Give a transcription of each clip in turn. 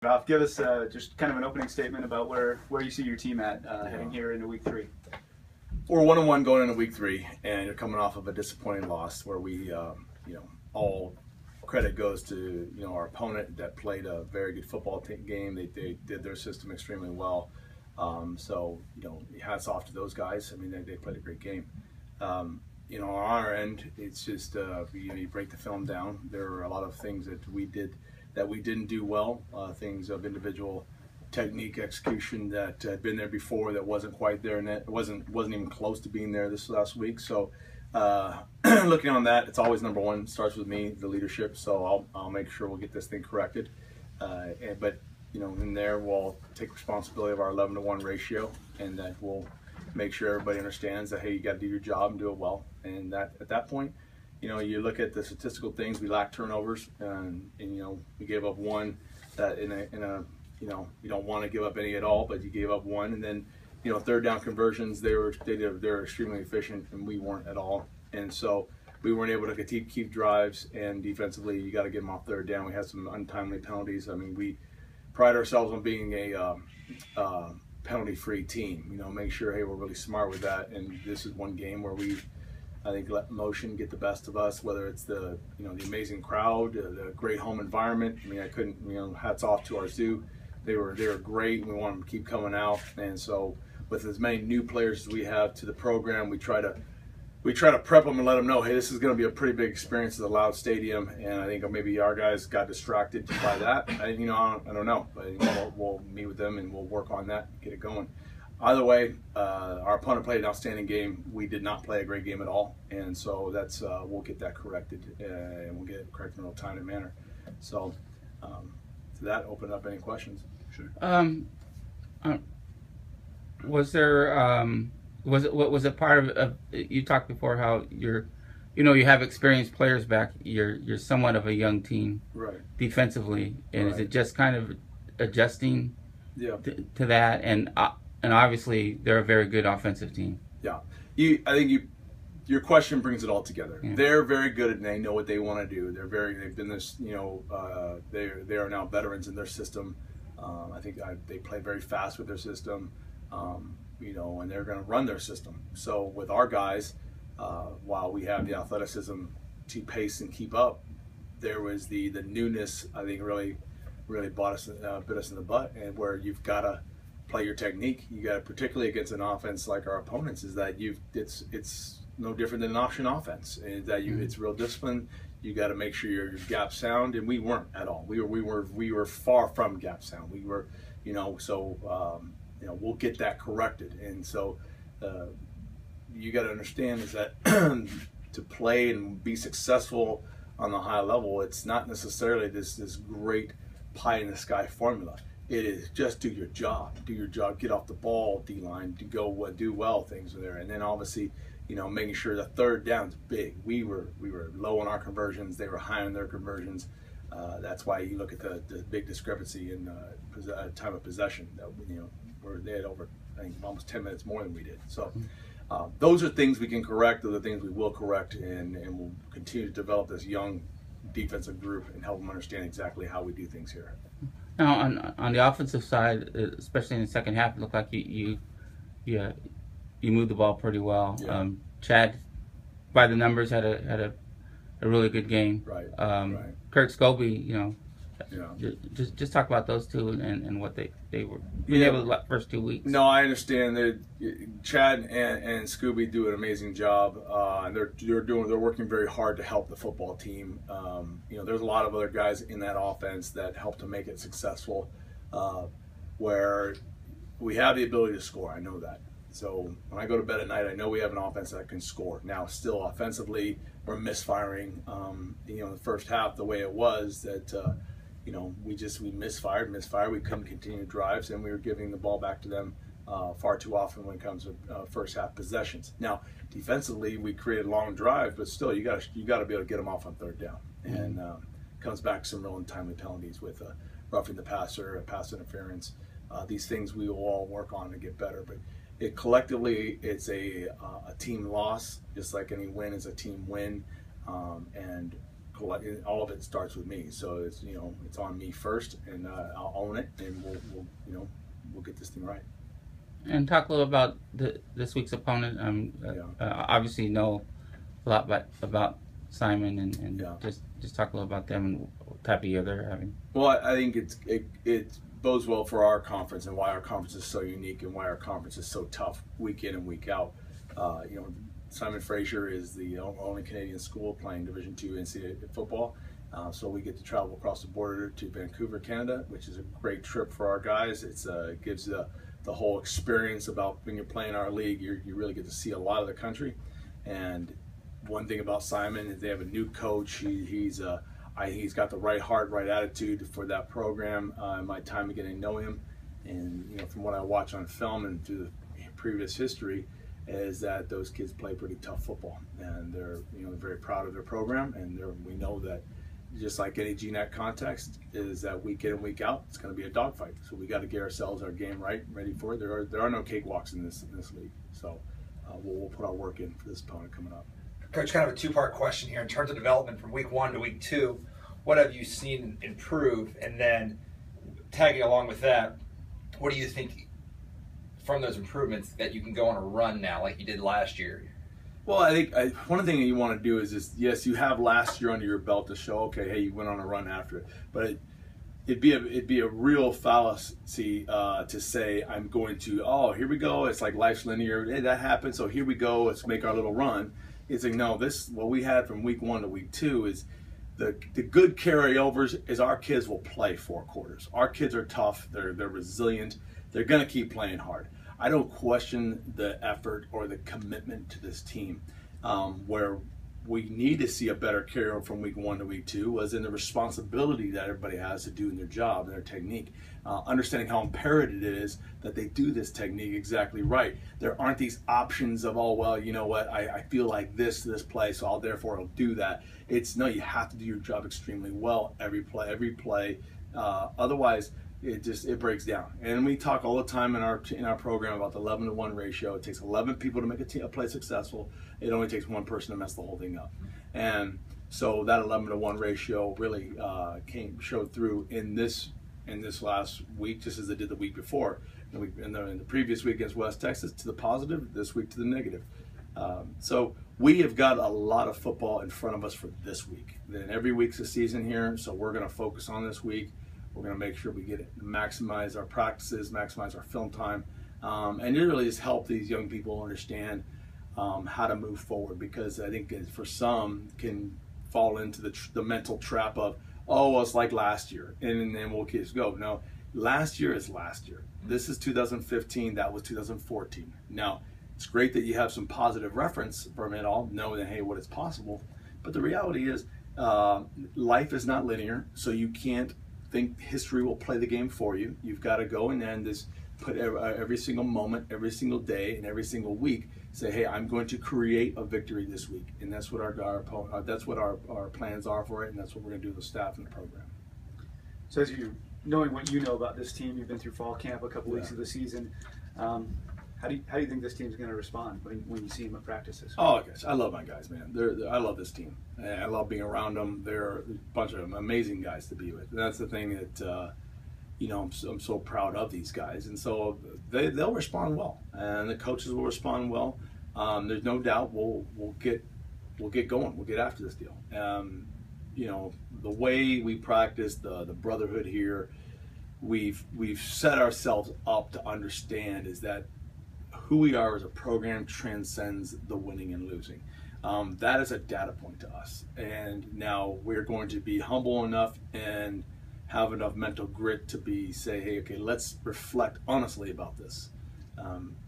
Ralph, give us just kind of an opening statement about where you see your team at heading here into week 3. We're 1-1 going into week 3, and you're coming off of a disappointing loss where we, all credit goes to our opponent that played a very good football game. They did their system extremely well. So hats off to those guys. I mean, they played a great game. On our end, it's just you break the film down. There are a lot of things that we didn't do well. Things of individual technique, execution that had been there before that wasn't quite there, and it wasn't even close to being there this last week. So looking on that, it's always number one. It starts with me, the leadership. So I'll make sure we'll get this thing corrected. But in there we'll take responsibility of our 11-to-1 ratio, and that we'll make sure everybody understands that, hey, you got to do your job and do it well. And that at that point, you look at the statistical things. We lack turnovers, and we gave up one that in a you don't want to give up any at all, but you gave up one. And then third down conversions, they're extremely efficient, and we weren't at all. And so we weren't able to keep drives, and defensively you got to get them off third down. We had some untimely penalties. I mean, we pride ourselves on being a penalty-free team. Make sure, hey, we're really smart with that. And this is one game where I think let emotion get the best of us, whether it's the the amazing crowd, the great home environment. I mean, I couldn't hats off to our zoo. They were great, and we want them to keep coming out. And so with as many new players as we have to the program, we try to prep them and let them know, hey, this is going to be a pretty big experience at the loud stadium. And I think maybe our guys got distracted by that. I don't know, but we'll meet with them and we'll work on that and get it going. Either way, our opponent played an outstanding game. We did not play a great game at all, and so that's we'll get that corrected, and we'll get it corrected in a timely manner. So, to that, open up any questions. Sure. Was there was it part of you talked before how you have experienced players back. You're somewhat of a young team, right? Defensively, and is it just kind of adjusting, to that and obviously they're a very good offensive team. Yeah, I think your question brings it all together. Yeah. They're very good and they know what they want to do. They've been this, they are now veterans in their system. I think they play very fast with their system, and they're going to run their system. So with our guys, while we have the athleticism to pace and keep up, there was the newness. I think really bit us in the butt, and where you've got to play your technique. You got to, particularly against an offense like our opponents, is that it's no different than an option offense. And that it's real discipline. You got to make sure your gap sound, and we weren't at all. We were far from gap sound. We were, we'll get that corrected. And so you got to understand is that to play and be successful on the high level, it's not necessarily this great pie in the sky formula. It is just do your job, get off the ball, D-line, to go do well, things are there. And then obviously, making sure the third down's big. We were low on our conversions, they were high on their conversions. That's why you look at the big discrepancy in time of possession. Where they had over, I think, almost 10 minutes more than we did. So those are things we can correct. Those are things we will correct, and we'll continue to develop this young defensive group and help them understand exactly how we do things here. Now, on the offensive side, especially in the second half, it looked like you moved the ball pretty well. Yeah. Chad, by the numbers, had a really good game. Right. Right. Kirk Scobie, just talk about those two and what they were able to the first 2 weeks. No, I understand that Chad and Scooby do an amazing job, and they're working very hard to help the football team. There's a lot of other guys in that offense that help to make it successful, where we have the ability to score. I know that. So when I go to bed at night, I know we have an offense that can score. Now, still offensively, we're misfiring. The first half, the way it was that. We misfired. We couldn't continue drives, and we were giving the ball back to them far too often when it comes to first half possessions. Now, defensively, we created long drives, but still, you got to be able to get them off on third down. And comes back to some real untimely penalties with roughing the passer, pass interference. These things we will all work on to get better. But collectively, it's a team loss, just like any win is a team win. And all of it starts with me. So it's it's on me first, and I'll own it, and we'll get this thing right. And talk a little about this week's opponent. Obviously, you know a lot about Simon, and just talk a little about them and what type of year they're having. Well, I think it bodes well for our conference and why our conference is so unique and why our conference is so tough week in and week out. Simon Fraser is the only Canadian school playing Division II NCAA football. So we get to travel across the border to Vancouver, Canada, which is a great trip for our guys. It gives the whole experience about when you're playing our league. You really get to see a lot of the country. And one thing about Simon is they have a new coach. He's got the right heart, right attitude for that program. My time of getting to know him, and from what I watch on film and through the previous history, is that those kids play pretty tough football, and they're very proud of their program, and we know that just like any GNAC context is that week in and week out, it's going to be a dogfight. So we got to get ourselves our game right, ready for it. There are no cakewalks in this league, so we'll put our work in for this opponent coming up. Coach, kind of a two-part question here. In terms of development from week 1 to week 2, what have you seen improve? And then tagging along with that, what do you think from those improvements that you can go on a run now like you did last year? Well, I think one thing that you want to do is yes, you have last year under your belt to show, okay, hey, you went on a run after it. But it'd be a real fallacy to say I'm going to, here we go, it's like life's linear, hey, that happened, so here we go, let's make our little run. It's like, no, what we had from week 1 to week 2 is the good carryovers is our kids will play 4 quarters. Our kids are tough, they're resilient, they're going to keep playing hard. I don't question the effort or the commitment to this team. Where we need to see a better carryover from week 1 to week 2 was in the responsibility that everybody has to do in their job and their technique. Understanding how imperative it is that they do this technique exactly right. There aren't these options of, oh, well, you know what, I feel like this play, so I'll do that. It's, no, you have to do your job extremely well every play. Otherwise, it breaks down. And we talk all the time in our program about the 11-to-1 ratio. It takes 11 people to make a play successful. It only takes 1 person to mess the whole thing up. And so that 11-to-1 ratio really showed through in this last week, just as it did the week before. In the previous week against West Texas to the positive, this week to the negative. So we have got a lot of football in front of us for this week. Then every week's a season here, so we're going to focus on this week. We're going to make sure we get it, maximize our practices, maximize our film time, and really just help these young people understand how to move forward. Because I think for some can fall into the mental trap of, oh, well, it's like last year, and then we'll just go. No, last year is last year. This is 2015. That was 2014. Now, it's great that you have some positive reference from it all, knowing that, hey, what is possible. But the reality is, life is not linear, so you can't think history will play the game for you. You've got to go and just put every single moment, every single day, and every single week, say, hey, I'm going to create a victory this week. And that's what our plans are for it, and that's what we're going to do with the staff and the program. So as knowing what you know about this team, you've been through fall camp a couple weeks of the season. How do you think this team's going to respond when you see them at practices? Oh, gosh, I love my guys, man. I love this team. I love being around them. They're a bunch of amazing guys to be with. And that's the thing that I'm so proud of these guys. And so they'll respond well, and the coaches will respond well. There's no doubt we'll get going. We'll get after this deal. The way we practice, the brotherhood here, we've set ourselves up to understand is that who we are as a program transcends the winning and losing. That is a data point to us. And now we're going to be humble enough and have enough mental grit to say, hey, okay, let's reflect honestly about this.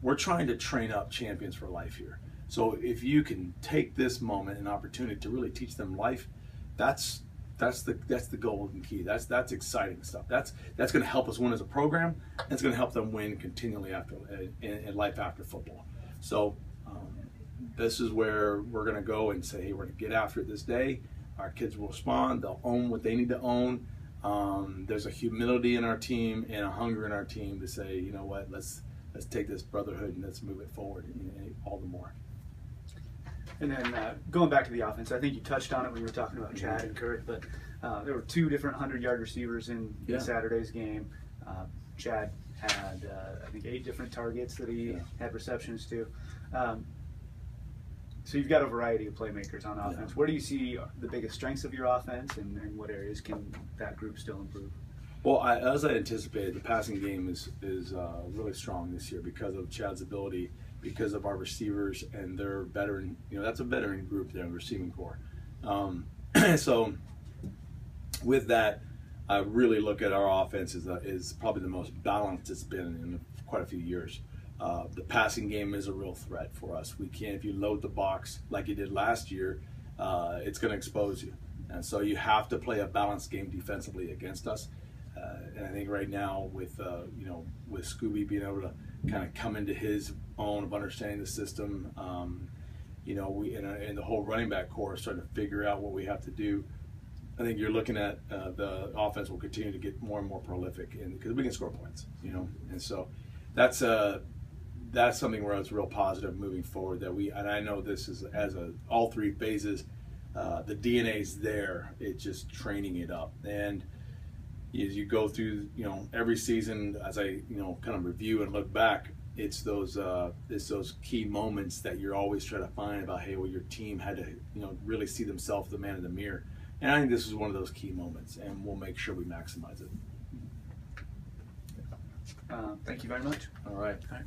We're trying to train up champions for life here. So if you can take this moment and opportunity to really teach them life, that's the golden key. That's exciting stuff. That's going to help us win as a program. And it's going to help them win continually in life after football. So this is where we're going to go and say, hey, we're going to get after it this day. Our kids will respond. They'll own what they need to own. There's a humility in our team and a hunger in our team to say, you know what, let's take this brotherhood and let's move it forward all the more. And then going back to the offense, I think you touched on it when you were talking about Chad and Kurt, but there were 2 different 100-yard receivers in Saturday's game. Chad had, I think, 8 different targets that he had receptions to. So you've got a variety of playmakers on offense. Where do you see the biggest strengths of your offense, and what areas can that group still improve? Well, as I anticipated, the passing game is really strong this year because of Chad's ability, because of our receivers and their veteran. That's a veteran group there, the receiving core. So with that, I really look at our offense is probably the most balanced it's been in quite a few years. The passing game is a real threat for us. If you load the box like you did last year, it's going to expose you. And so you have to play a balanced game defensively against us. And I think right now with Scooby being able to kind of come into his own of understanding the system, we and the whole running back core is starting to figure out what we have to do. I think you're looking at the offense will continue to get more and more prolific, because we can score points, and so that's something where it's real positive moving forward. And I know this is all 3 phases, the DNA's there. It's just training it up, and as you go through, every season, as I kind of review and look back, it's those key moments that you're always trying to find about, hey, well, your team had to really see themselves the man in the mirror. And I think this is one of those key moments, and we'll make sure we maximize it. Thank you very much. All right. All right.